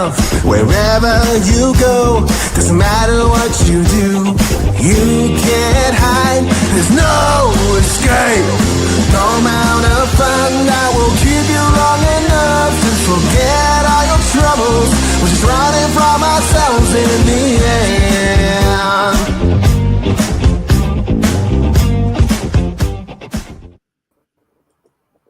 love wherever you go. Doesn't matter what you do, you can't hide. There's no escape. No amount of fun that will keep you long enough to forget all your troubles. We're just running from ourselves in the end.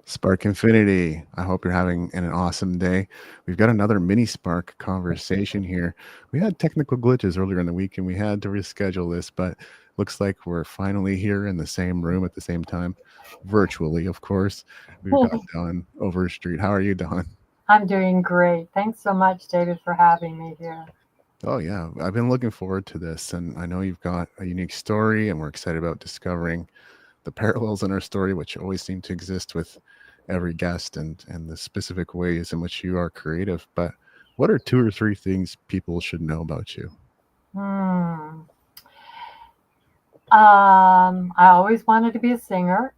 Spark Infinity. I hope you're having an awesome day. We've got another mini Spark conversation here. We had technical glitches earlier in the week and we had to reschedule this, but looks like we're finally here in the same room at the same time, virtually, of course. We've got Dawn Overstreet. How are you, Dawn? I'm doing great. Thanks so much, David, for having me here. Oh, yeah. I've been looking forward to this, and I know you've got a unique story, and we're excited about discovering the parallels in our story, which always seem to exist with every guest and the specific ways in which you are creative. But what are 2 or 3 things people should know about you? I always wanted to be a singer.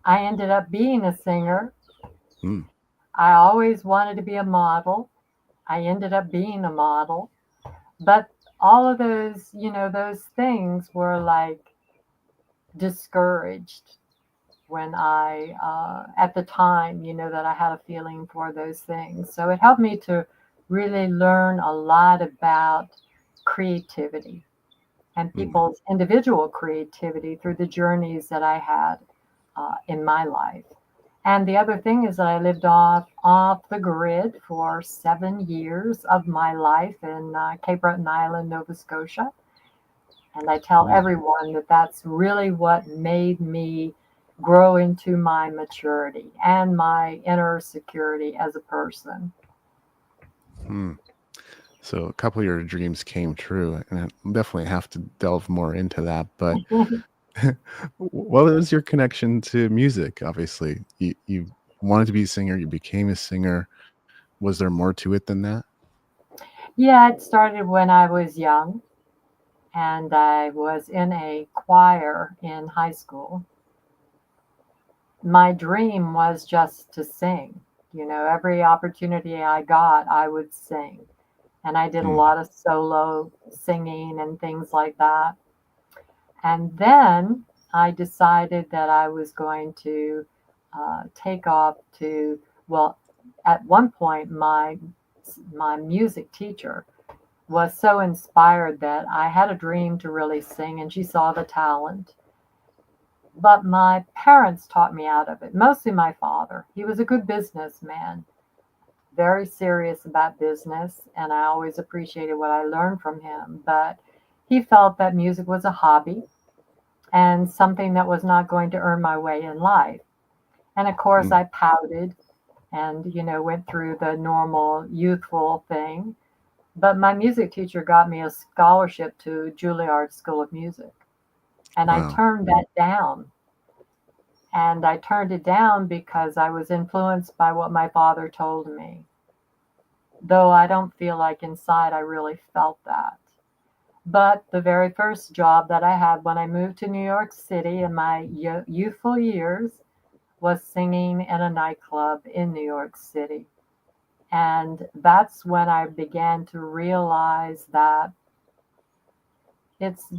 I ended up being a singer. I always wanted to be a model. I ended up being a model. But all of those, those things were like discouraged when I, at the time, that I had a feeling for those things. So it helped me to really learn a lot about creativity and people's individual creativity through the journeys that I had in my life. And the other thing is that I lived off the grid for 7 years of my life in Cape Breton Island, Nova Scotia. And I tell everyone that that's really what made me grow into my maturity and my inner security as a person. So a couple of your dreams came true, and I definitely have to delve more into that. But what was your connection to music? Obviously, you wanted to be a singer, you became a singer. Was there more to it than that? Yeah, it started when I was young, and I was in a choir in high school. My dream was just to sing. Every opportunity I got, I would sing. And I did a lot of solo singing and things like that. And then I decided that I was going to take off to, well, at one point, my music teacher was so inspired that I had a dream to really sing, and she saw the talent. But my parents taught me out of it, mostly my father. He was a good businessman, very serious about business, and I always appreciated what I learned from him. But he felt that music was a hobby and something that was not going to earn my way in life. And of course, I pouted and, went through the normal youthful thing. But my music teacher got me a scholarship to Juilliard School of Music. And I turned that down. And I turned it down because I was influenced by what my father told me. Though I don't feel like inside I really felt that. But the very first job that I had when I moved to New York City in my youthful years was singing in a nightclub in New York City. And that's when I began to realize that it's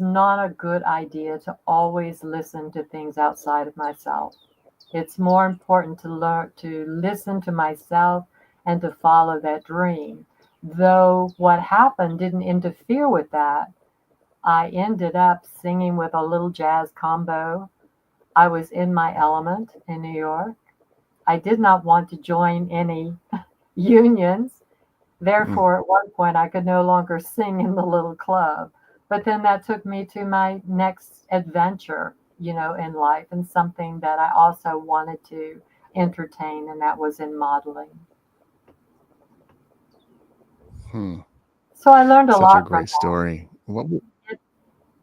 not a good idea to always listen to things outside of myself. It's more important to learn to listen to myself and to follow that dream. Though what happened didn't interfere with that, I ended up singing with a little jazz combo. I was in my element in New York. I did not want to join any unions. Therefore, at one point, I could no longer sing in the little club. But then that took me to my next adventure, in life, and something that I also wanted to entertain, and that was in modeling. So I learned a lot. Such a great story.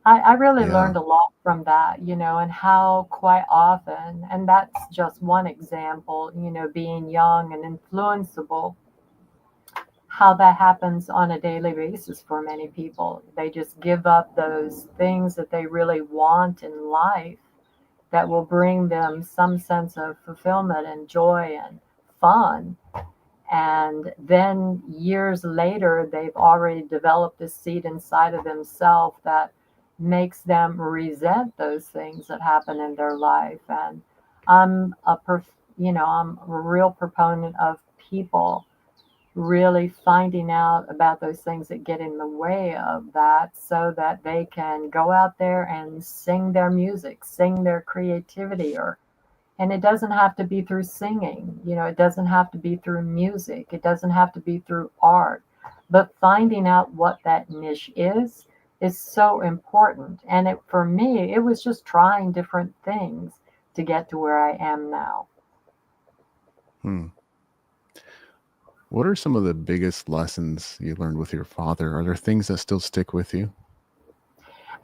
I really learned a lot from that, and how quite often, and that's just one example, being young and influenceable, how that happens on a daily basis for many people. They just give up those things that they really want in life that will bring them some sense of fulfillment and joy and fun. And then years later, they've already developed a seed inside of themselves that makes them resent those things that happen in their life. And I'm I'm a real proponent of people really finding out about those things that get in the way of that so that they can go out there and sing their music, sing their creativity, or and it doesn't have to be through singing, it doesn't have to be through music, it doesn't have to be through art, but finding out what that niche is so important. And for me, it was just trying different things to get to where I am now. Hmm. What are some of the biggest lessons you learned with your father? Are there things that still stick with you?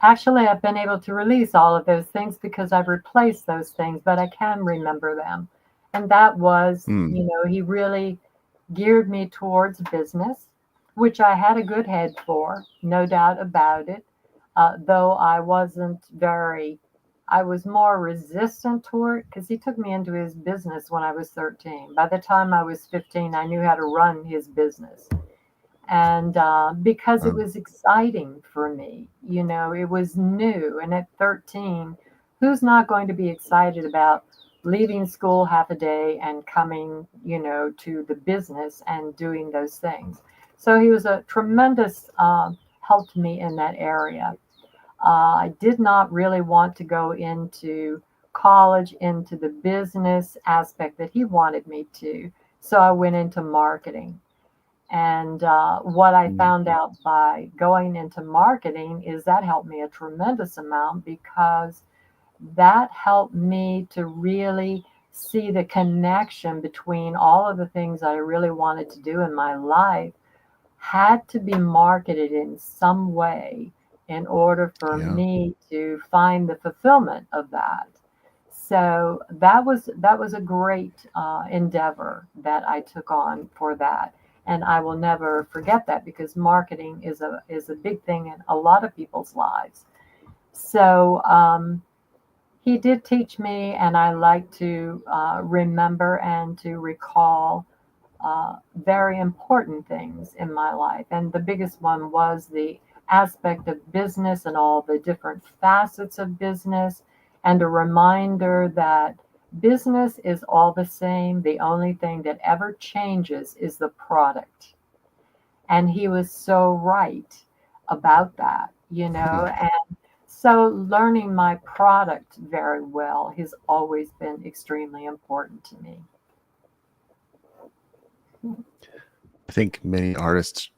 Actually, I've been able to release all of those things because I've replaced those things, but I can remember them. And that was, Hmm. he really geared me towards business, which I had a good head for, no doubt about it. Though I was more resistant toward because he took me into his business when I was 13. By the time I was 15, I knew how to run his business. And because it Um, was exciting for me, it was new. And at 13, who's not going to be excited about leaving school half a day and coming, to the business and doing those things? So he was a tremendous help to me in that area. I did not really want to go into college, into the business aspect that he wanted me to. So I went into marketing. And what I mm, found out by going into marketing is that helped me a tremendous amount because that helped me to really see the connection between all of the things I really wanted to do in my life had to be marketed in some way in order for yeah. me to find the fulfillment of that. So that was a great endeavor that I took on for that, and I will never forget that because marketing is a big thing in a lot of people's lives. So he did teach me, and I like to remember and to recall very important things in my life. And the biggest one was the aspect of business and all the different facets of business, and a reminder that business is all the same. The only thing that ever changes is the product. And he was so right about that, And so learning my product very well has always been extremely important to me. I think many artists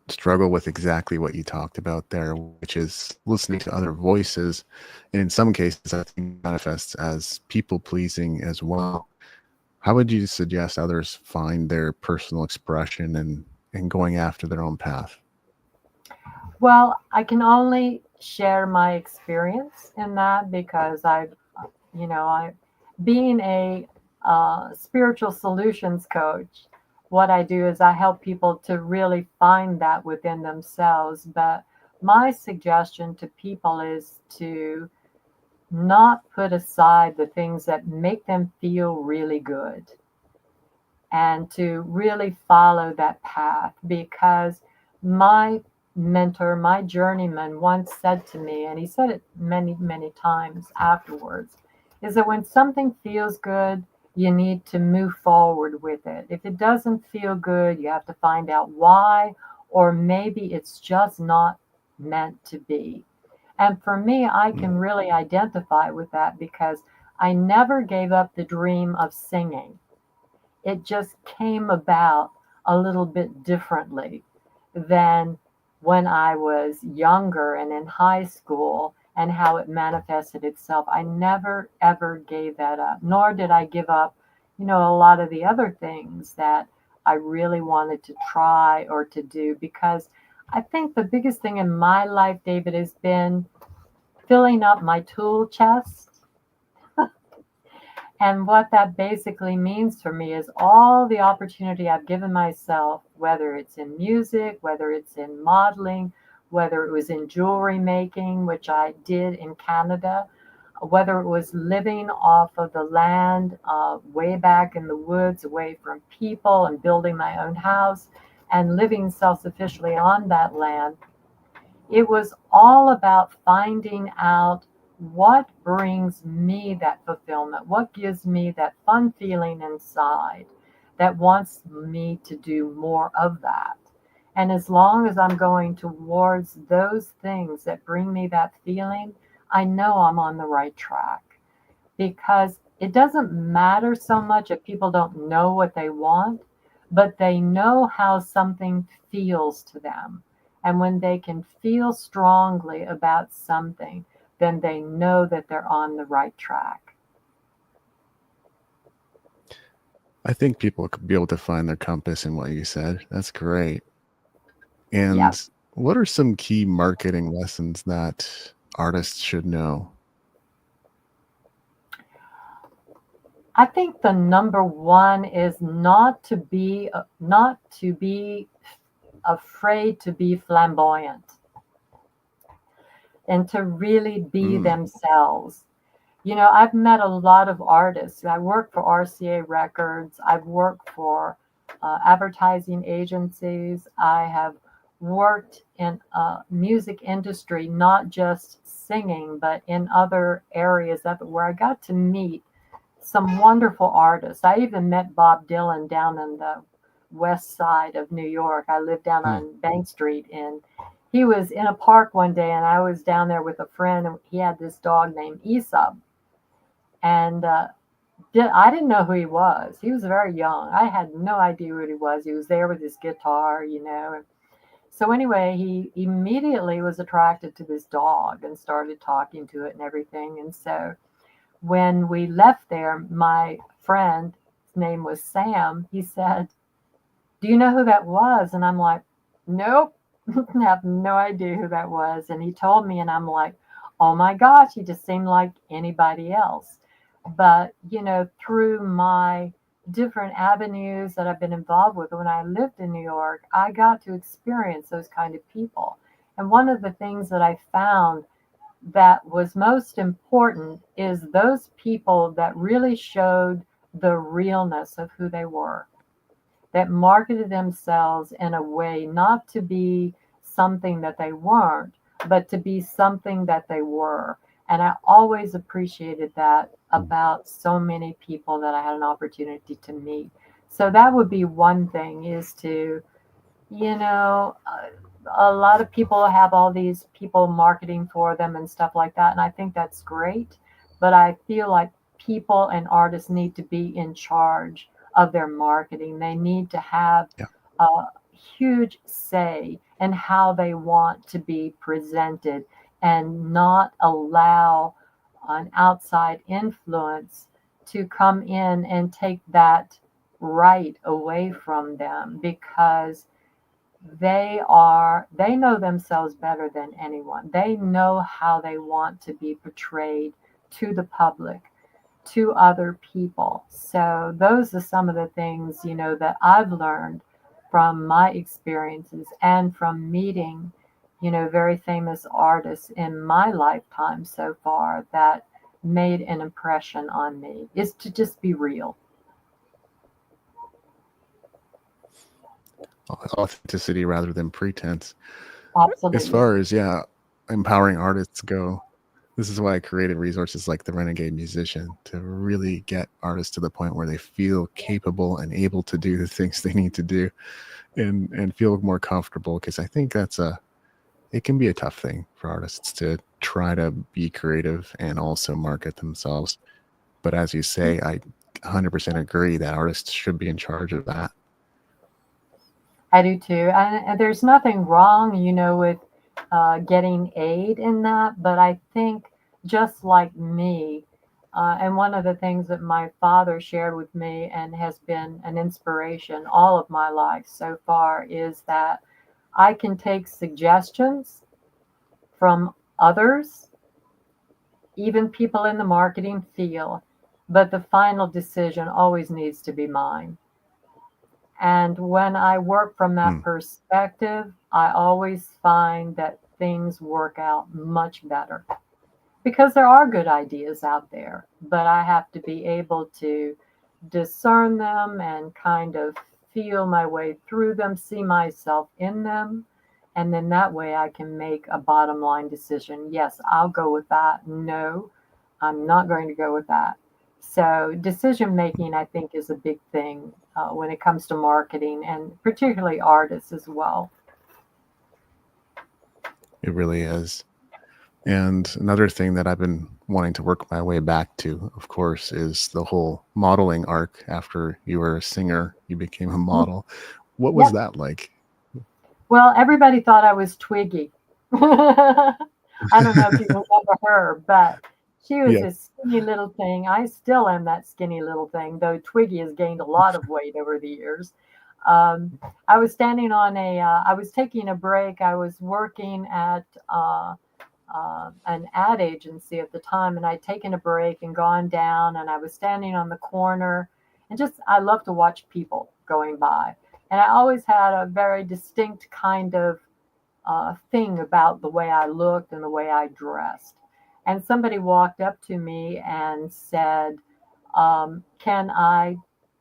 struggle with exactly what you talked about there, which is listening to other voices. And in some cases, I think manifests as people pleasing as well. How would you suggest others find their personal expression and going after their own path? Well, I can only share my experience in that because I, being a spiritual solutions coach, what I do is I help people to really find that within themselves. But my suggestion to people is to not put aside the things that make them feel really good and to really follow that path because my mentor, my journeyman once said to me, and he said it many, many times afterwards, is that when something feels good, you need to move forward with it. If it doesn't feel good, you have to find out why, or maybe it's just not meant to be. And for me, I Mm, can really identify with that because I never gave up the dream of singing. It just came about a little bit differently than when I was younger and in high school and how it manifested itself. I never ever gave that up, nor did I give up, a lot of the other things that I really wanted to try or to do because I think the biggest thing in my life, David, has been filling up my tool chest. And what that basically means for me is all the opportunity I've given myself, whether it's in music, whether it's in modeling, whether it was in jewelry making, which I did in Canada. whether it was living off of the land way back in the woods, away from people, and building my own house and living self sufficiently on that land. It was all about finding out what brings me that fulfillment, what gives me that fun feeling inside that wants me to do more of that. And as long as I'm going towards those things that bring me that feeling, I know I'm on the right track, because it doesn't matter so much if people don't know what they want, but they know how something feels to them. And when they can feel strongly about something, then they know that they're on the right track. I think people could be able to find their compass in what you said. That's great. Yeah. And what are some key marketing lessons that artists should know? I think the number one is not to be afraid to be flamboyant and to really be Mm, themselves. I've met a lot of artists. I work for RCA Records. I've worked for advertising agencies. I have worked in music industry, not just singing, but in other areas of it, where I got to meet some wonderful artists. I even met Bob Dylan down in the west side of New York. I lived down mm. on Bank Street, and he was in a park one day, and I was down there with a friend, and he had this dog named Aesop. And I didn't know who he was. He was very young. I had no idea who he was. He was there with his guitar. So anyway, he immediately was attracted to this dog and started talking to it and everything. And so when we left there, my friend, his name was Sam, he said, "Do you know who that was?" And I'm like, "Nope." I have no idea who that was. And he told me, and I'm like, "Oh my gosh, he just seemed like anybody else." But, through my different avenues that I've been involved with, when I lived in New York, I got to experience those kind of people. And one of the things that I found that was most important is those people that really showed the realness of who they were, that marketed themselves in a way not to be something that they weren't, but to be something that they were. And I always appreciated that about so many people that I had an opportunity to meet. So that would be one thing, is to, you know, a lot of people have all these people marketing for them and stuff like that. And I think that's great. But I feel like people and artists need to be in charge of their marketing. They need to have Yeah. a huge say in how they want to be presented, and not allow an outside influence to come in and take that right away from them, because they know themselves better than anyone. They know how they want to be portrayed to the public, to other people. So those are some of the things, that I've learned from my experiences and from meeting, very famous artists in my lifetime so far, that made an impression on me, is to just be real. Authenticity rather than pretense. As Absolutely. far as, yeah, empowering artists go, this is why I created resources like the Renegade Musician, to really get artists to the point where they feel capable and able to do the things they need to do, and feel more comfortable. Because I think it can be a tough thing for artists to try to be creative and also market themselves. But as you say, I 100% agree that artists should be in charge of that. I do too. And there's nothing wrong, with getting aid in that. But I think, just like me, and one of the things that my father shared with me and has been an inspiration all of my life so far, is that I can take suggestions from others, even people in the marketing field, but the final decision always needs to be mine. And when I work from that Hmm. perspective, I always find that things work out much better, because there are good ideas out there, but I have to be able to discern them and kind of feel my way through them, see myself in them. And then that way I can make a bottom line decision. Yes, I'll go with that. No, I'm not going to go with that. So, decision making, I think, is a big thing when it comes to marketing and particularly artists as well. It really is. And another thing that I've been wanting to work my way back to, of course, is the whole modeling arc. After you were a singer, you became a model. What was Yep. that like? Well, everybody thought I was Twiggy. I don't know if you remember her, but she was Yeah. this skinny little thing. I still am that skinny little thing, though Twiggy has gained a lot of weight over the years. Um, I was standing on I was taking a break. I was working at an ad agency at the time, and I'd taken a break and gone down, and I was standing on the corner, and just I love to watch people going by, and I always had a very distinct kind of thing about the way I looked and the way I dressed. And somebody walked up to me and said, "Can I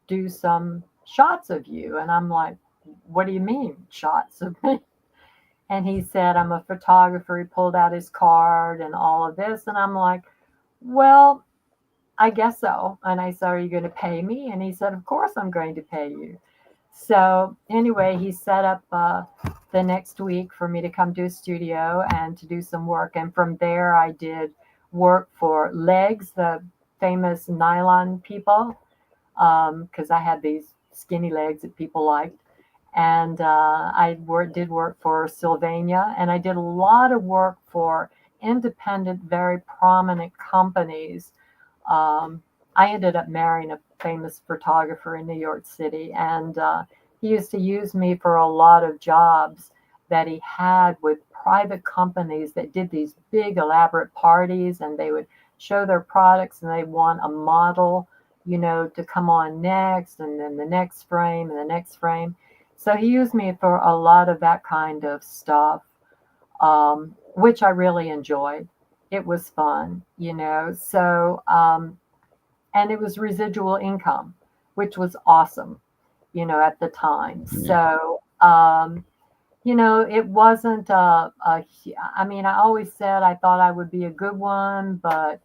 do some shots of you?" And I'm like, "What do you mean, shots of me?" And he said, "I'm a photographer." He pulled out his card and all of this. And I'm like, "Well, I guess so." And I said, "Are you going to pay me?" And he said, "Of course I'm going to pay you." So anyway, he set up the next week for me to come to his studio and to do some work. And from there, I did work for Legs, the famous nylon people, because I had these skinny legs that people liked. And did work for Sylvania, and I did a lot of work for independent, very prominent companies. I ended up marrying a famous photographer in New York City, and he used to use me for a lot of jobs that he had with private companies that did these big, elaborate parties, and they would show their products, and they want a model, to come on next, and then the next frame, and the next frame. So he used me for a lot of that kind of stuff, which I really enjoyed. It was fun. And it was residual income, which was awesome, at the time. Yeah. So, it wasn't I mean, I always said I thought I would be a good one, but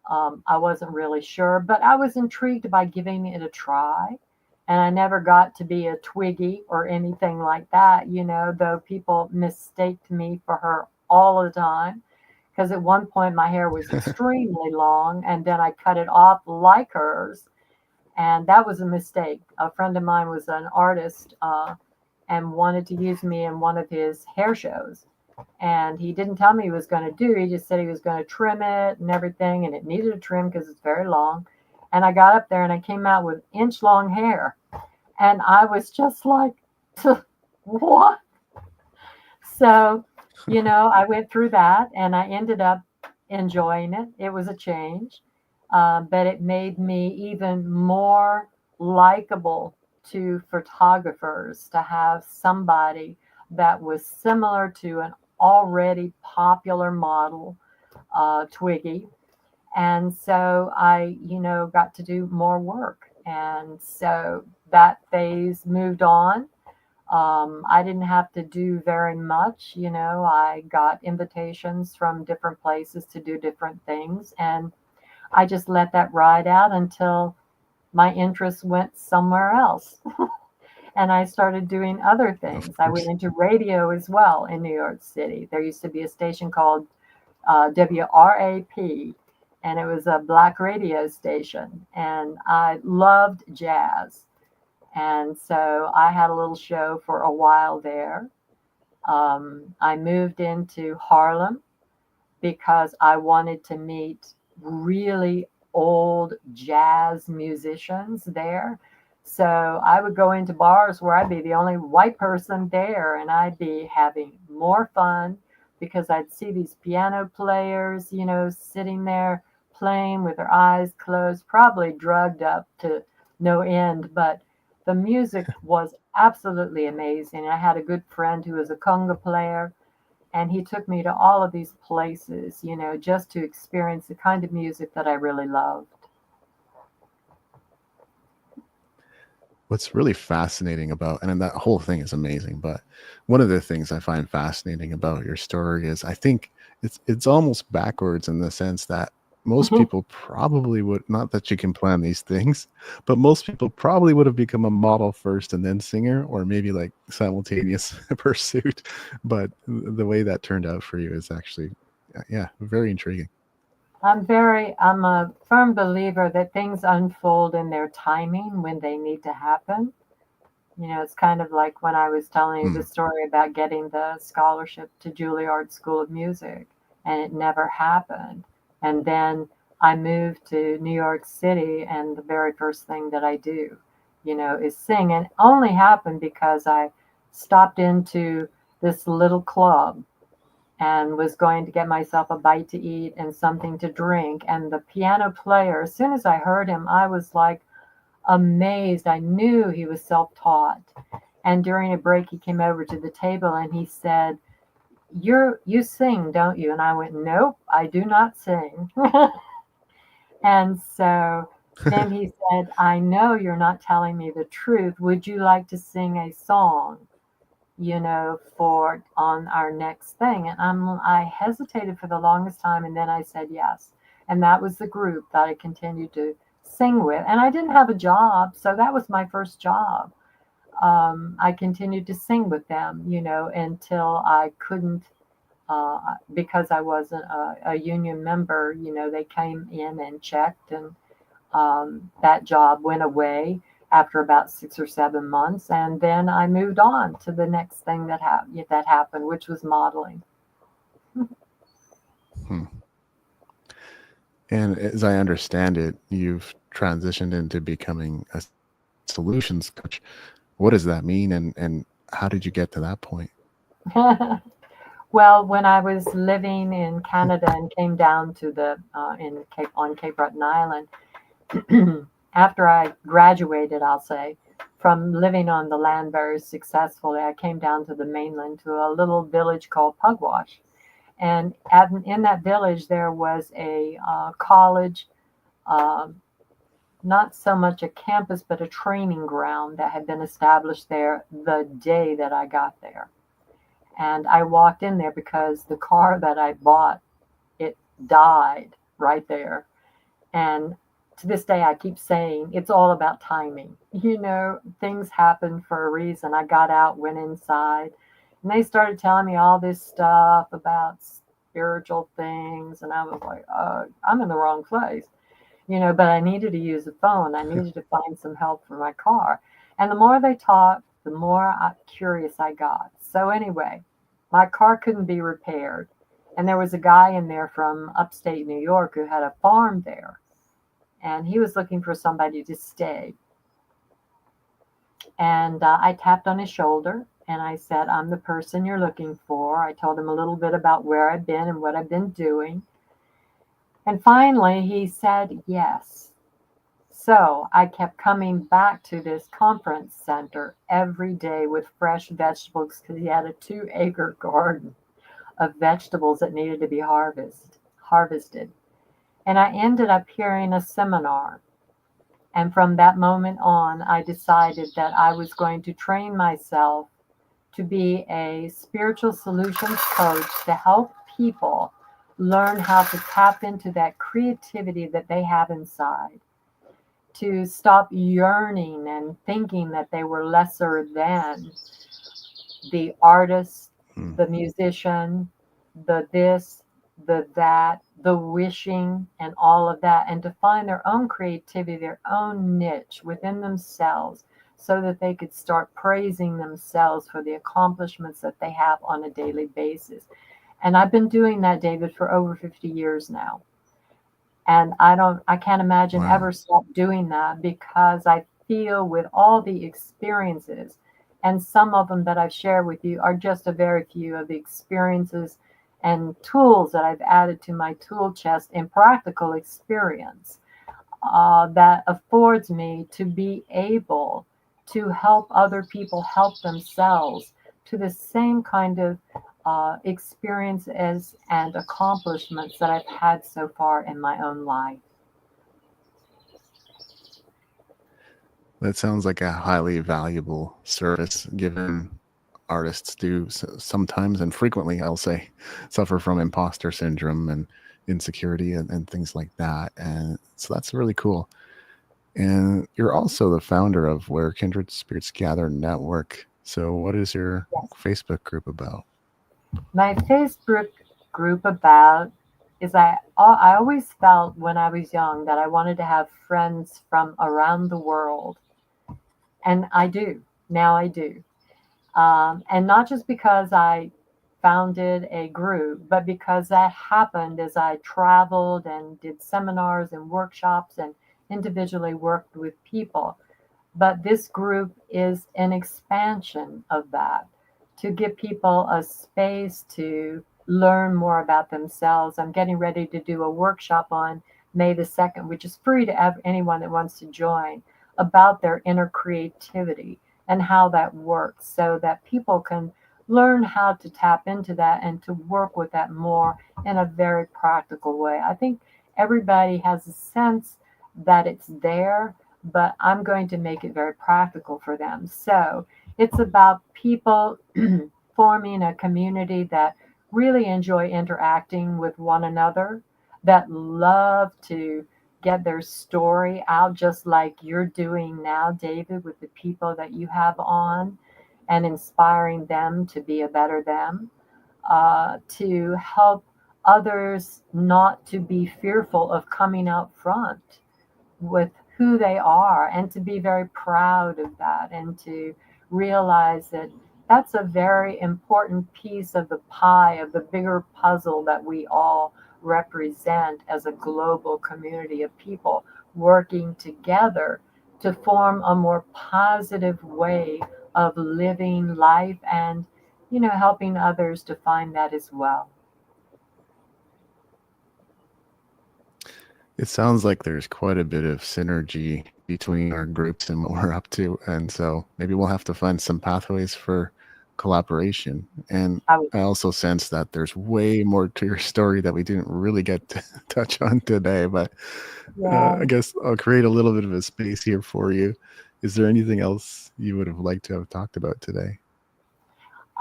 I wasn't really sure. But I was intrigued by giving it a try. And I never got to be a Twiggy or anything like that, though people mistaked me for her all the time. Because at one point my hair was extremely long, and then I cut it off like hers. And that was a mistake. A friend of mine was an artist and wanted to use me in one of his hair shows. And he didn't tell me he was going to do. He just said he was going to trim it and everything, and it needed a trim because it's very long. And I got up there and I came out with inch long hair. And I was just like, what? So, I went through that and I ended up enjoying it. It was a change, but it made me even more likable to photographers to have somebody that was similar to an already popular model, Twiggy. And so I, got to do more work. And so that phase moved on. I didn't have to do very much. I got invitations from different places to do different things. And I just let that ride out until my interest went somewhere else. And I started doing other Of things. I went course. into radio as well in New York City. There used to be a station called WRAP, and it was a black radio station. And I loved jazz. And so I had a little show for a while there. I moved into Harlem because I wanted to meet really old jazz musicians there. So I would go into bars where I'd be the only white person there, and I'd be having more fun because I'd see these piano players, sitting there playing with their eyes closed, probably drugged up to no end, but the music was absolutely amazing. I had a good friend who was a conga player, And he took me to all of these places, just to experience the kind of music that I really loved. What's really fascinating about, and then that whole thing is amazing, but one of the things I find fascinating about your story is I think it's almost backwards in the sense that most people probably would, not that you can plan these things, but most people probably would have become a model first and then singer, or maybe like simultaneous pursuit. But the way that turned out for you is actually, yeah, very intriguing. I'm a firm believer that things unfold in their timing when they need to happen. It's kind of like when I was telling you the Hmm. story about getting the scholarship to Juilliard School of Music, and it never happened. And then I moved to New York City, and the very first thing that I do, is sing. And it only happened because I stopped into this little club and was going to get myself a bite to eat and something to drink. And the piano player, as soon as I heard him, I was like amazed. I knew he was self taught. And during a break, he came over to the table and he said, You sing, don't you?" And I went, "Nope, I do not sing." And so then he said, "I know you're not telling me the truth. Would you like to sing a song, for on our next thing?" And I hesitated for the longest time, and then I said yes. And that was the group that I continued to sing with. And I didn't have a job, so that was my first job. I continued to sing with them, until I couldn't, because I wasn't a union member. They came in and checked, and that job went away after about 6 or 7 months, and then I moved on to the next thing that happened, which was modeling. Hmm. And as I understand it, you've transitioned into becoming a solutions coach. What does that mean, and how did you get to that point? Well, when I was living in Canada and came down to the in Cape on Cape Breton Island, after I graduated, I'll say, from living on the land very successfully, I came down to the mainland to a little village called Pugwash. And in that village, there was a college, um, not so much a campus, but a training ground that had been established there the day that I got there. And I walked in there because the car that I bought, it died right there. And to this day, I keep saying it's all about timing. Things happen for a reason. I got out, went inside, and they started telling me all this stuff about spiritual things. And I was like, I'm in the wrong place, but I needed to use a phone. I needed to find some help for my car. And the more they talked, the more curious I got. So, anyway, my car couldn't be repaired. And there was a guy in there from upstate New York who had a farm there, and he was looking for somebody to stay. And I tapped on his shoulder and I said, "I'm the person you're looking for." I told him a little bit about where I've been and what I've been doing. And finally, he said yes. So I kept coming back to this conference center every day with fresh vegetables because he had a 2-acre garden of vegetables that needed to be harvested. And I ended up hearing a seminar. And from that moment on, I decided that I was going to train myself to be a spiritual solutions coach to help people learn how to tap into that creativity that they have inside, to stop yearning and thinking that they were lesser than the artist, Hmm. the musician, the this, the that, the wishing, and all of that, and to find their own creativity, their own niche within themselves, so that they could start praising themselves for the accomplishments that they have on a daily basis. And I've been doing that, David, for over 50 years now. And I can't imagine Wow. ever stop doing that because I feel with all the experiences, and some of them that I've shared with you are just a very few of the experiences and tools that I've added to my tool chest in practical experience, that affords me to be able to help other people help themselves to the same kind of experiences and accomplishments that I've had so far in my own life. That sounds like a highly valuable service, given artists do sometimes and frequently, I'll say, suffer from imposter syndrome and insecurity and things like that. And so that's really cool. And you're also the founder of Where Kindred Spirits Gather Network. So, what is your Yes. Facebook group about? My Facebook group about is I always felt when I was young that I wanted to have friends from around the world, and I do. Now I do. And not just because I founded a group, but because that happened as I traveled and did seminars and workshops and individually worked with people. But this group is an expansion of that to give people a space to learn more about themselves. I'm getting ready to do a workshop on May the 2nd, which is free to anyone that wants to join, about their inner creativity and how that works so that people can learn how to tap into that and to work with that more in a very practical way. I think everybody has a sense that it's there, but I'm going to make it very practical for them. So it's about people forming a community that really enjoy interacting with one another, that love to get their story out, just like you're doing now, David, with the people that you have on, and inspiring them to be a better them, to help others not to be fearful of coming out front with who they are, and to be very proud of that, and to realize that that's a very important piece of the pie of the bigger puzzle that we all represent as a global community of people working together to form a more positive way of living life, and helping others to find that as well. It sounds like there's quite a bit of synergy between our groups and what we're up to. And so maybe we'll have to find some pathways for collaboration. And I would, I also sense that there's way more to your story that we didn't really get to touch on today. But yeah. I guess I'll create a little bit of a space here for you. Is there anything else you would have liked to have talked about today?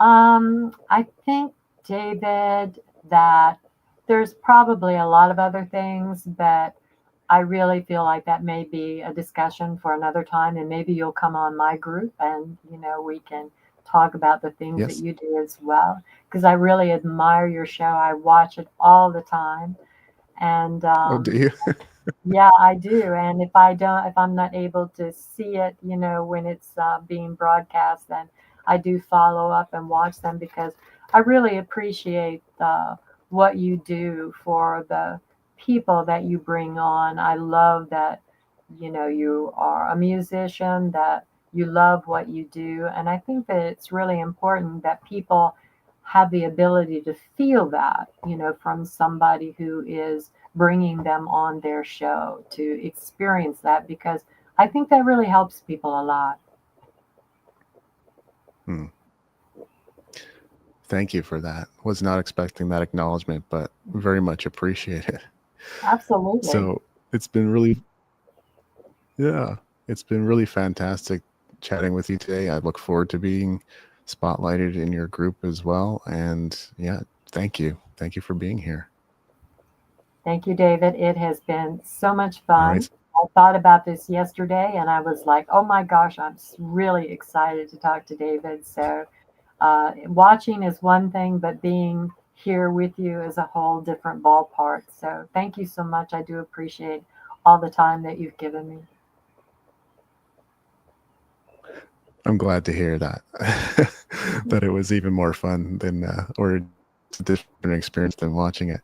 I think, David, that there's probably a lot of other things, but I really feel like that may be a discussion for another time, and maybe you'll come on my group, and we can talk about the things that Yes. you do as well. Because I really admire your show. I watch it all the time, and Oh, do you? yeah, I do. And if I'm not able to see it, when it's being broadcast, then I do follow up and watch them, because I really appreciate what you do for the people that you bring on. I love that, you are a musician, that you love what you do. And I think that it's really important that people have the ability to feel that, from somebody who is bringing them on their show, to experience that, because I think that really helps people a lot. Hmm. Thank you for that. Was not expecting that acknowledgement, but very much appreciate it. Absolutely. So it's been really, yeah, it's been really fantastic chatting with you today. I look forward to being spotlighted in your group as well. And yeah, thank you. Thank you for being here. Thank you, David. It has been so much All fun. right. I thought about this yesterday and I was like, oh my gosh, I'm really excited to talk to David. So, watching is one thing, but being here with you is a whole different ballpark. So, thank you so much. I do appreciate all the time that you've given me. I'm glad to hear that, that it was even more fun than, or it's a different experience than watching it.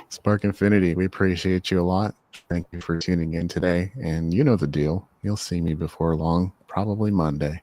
Spark Infinity, we appreciate you a lot. Thank you for tuning in today. And you know the deal. You'll see me before long, probably Monday.